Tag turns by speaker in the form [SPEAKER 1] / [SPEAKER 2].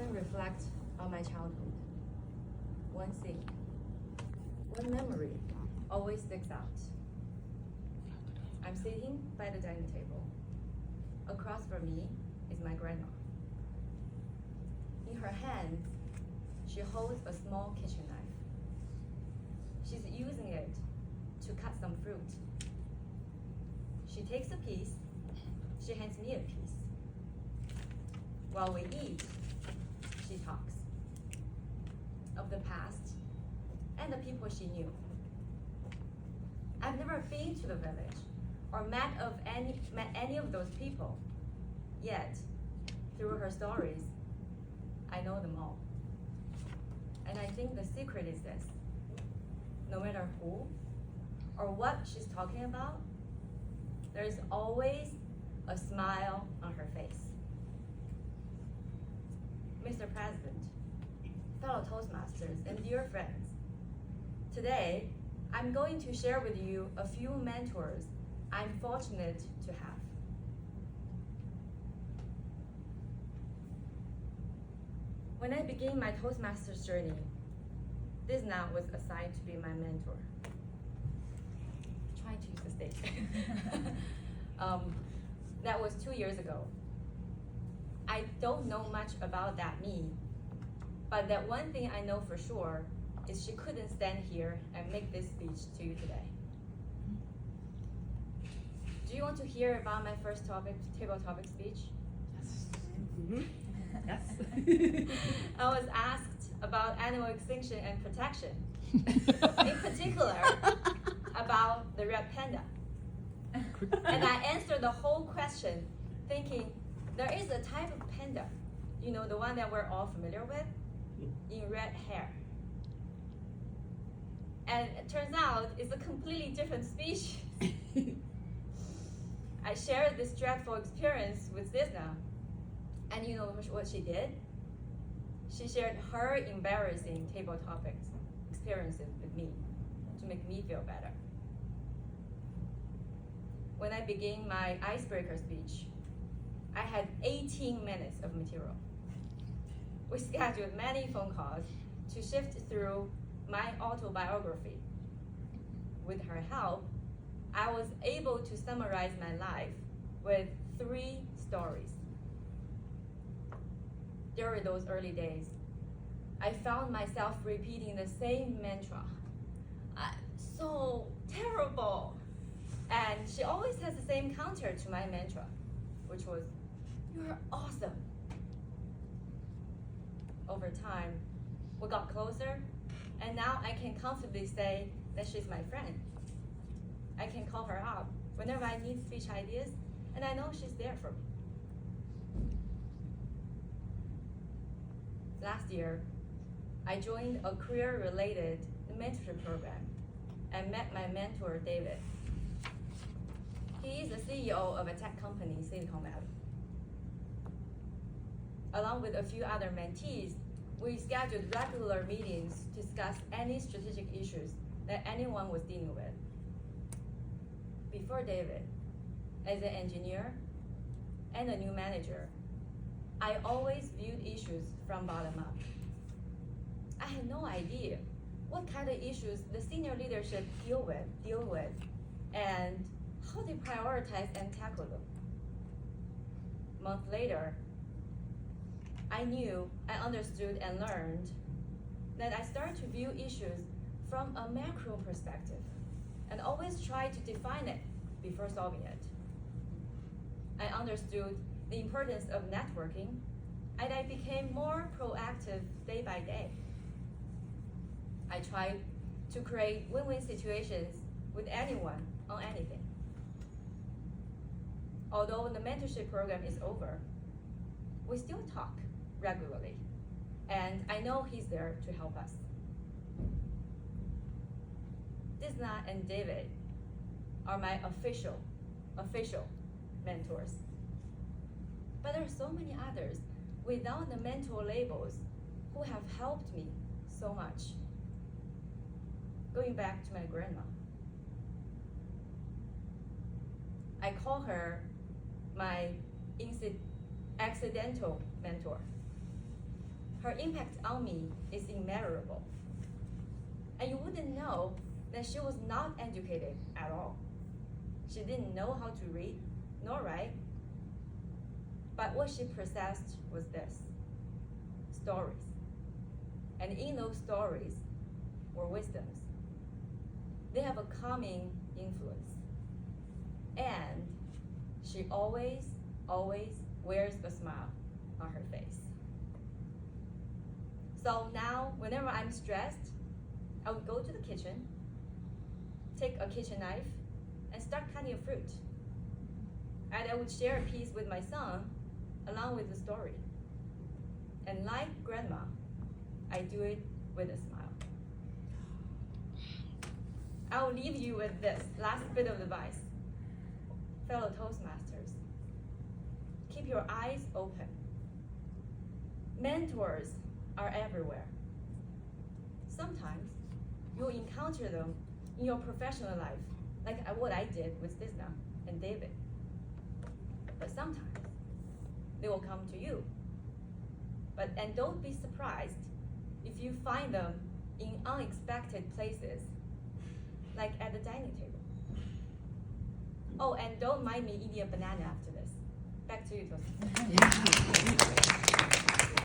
[SPEAKER 1] often reflect on my childhood. One scene, one memory always sticks out. I'm sitting by the dining table. Across from me is my grandma. In her hands, she holds a small kitchen knife. She's using it to cut some fruit. She takes a piece, she hands me a piece. While we eat, she talks of the past and the people she knew. I've never been to the village or met any of those people, yet through her stories, I know them all. And I think the secret is this: no matter who or what she's talking about, there's always a smile on her face. Mr. President, fellow Toastmasters, and dear friends, today I'm going to share with you a few mentors I'm fortunate to have. When I began my Toastmasters journey, this now was assigned to be my mentor. Trying to use the stage. That was 2 years ago. I don't know much about that me, but that one thing I know for sure is she couldn't stand here and make this speech to you today. Do you want to hear about my first table topic speech?
[SPEAKER 2] Yes. Mm-hmm. Yes.
[SPEAKER 1] I was asked about animal extinction and protection, in particular about the red panda. And I answered the whole question thinking, there is a type of panda, you know, the one that we're all familiar with, in red hair. And it turns out it's a completely different species. I shared this dreadful experience with Disna, and you know what she did? She shared her embarrassing table topics experiences with me to make me feel better. When I began my icebreaker speech, I had 18 minutes of material. We scheduled many phone calls to shift through my autobiography. With her help, I was able to summarize my life with 3 stories. During those early days, I found myself repeating the same mantra. So terrible. And she always has the same counter to my mantra, which was, you're awesome. Over time, we got closer, and now I can comfortably say that she's my friend. I can call her up whenever I need speech ideas, and I know she's there for me. Last year, I joined a career-related mentorship program and met my mentor, David. He is the CEO of a tech company in Silicon Valley. Along with a few other mentees, we scheduled regular meetings to discuss any strategic issues that anyone was dealing with. Before David, as an engineer and a new manager, I always viewed issues from bottom up. I had no idea what kind of issues the senior leadership deal with, and how they prioritize and tackle them. Months later, I knew, I understood, and learned that I started to view issues from a macro perspective and always try to define it before solving it. I understood the importance of networking, and I became more proactive day by day. I tried to create win-win situations with anyone on anything. Although the mentorship program is over, we still talk regularly, and I know he's there to help us. Disna and David are my official mentors. But there are so many others without the mentor labels who have helped me so much. Going back to my grandma, I call her my accidental mentor. her impact on me is immeasurable. And you wouldn't know that she was not educated at all. She didn't know how to read nor write. But what she possessed was this: stories. And in those stories were wisdoms. They have a calming influence. And she always, always wears a smile on her face. So now, whenever I'm stressed, I would go to the kitchen, take a kitchen knife, and start cutting a fruit. And I would share a piece with my son, along with the story. And like grandma, I do it with a smile. I will leave you with this last bit of advice. Fellow Toastmasters, keep your eyes open. Mentors are everywhere. Sometimes you'll encounter them in your professional life, like what I did with Disna and David. But sometimes they will come to you. And don't be surprised if you find them in unexpected places, like at the dining table. Oh, and don't mind me eating a banana after this. Back to you, Toastmaster.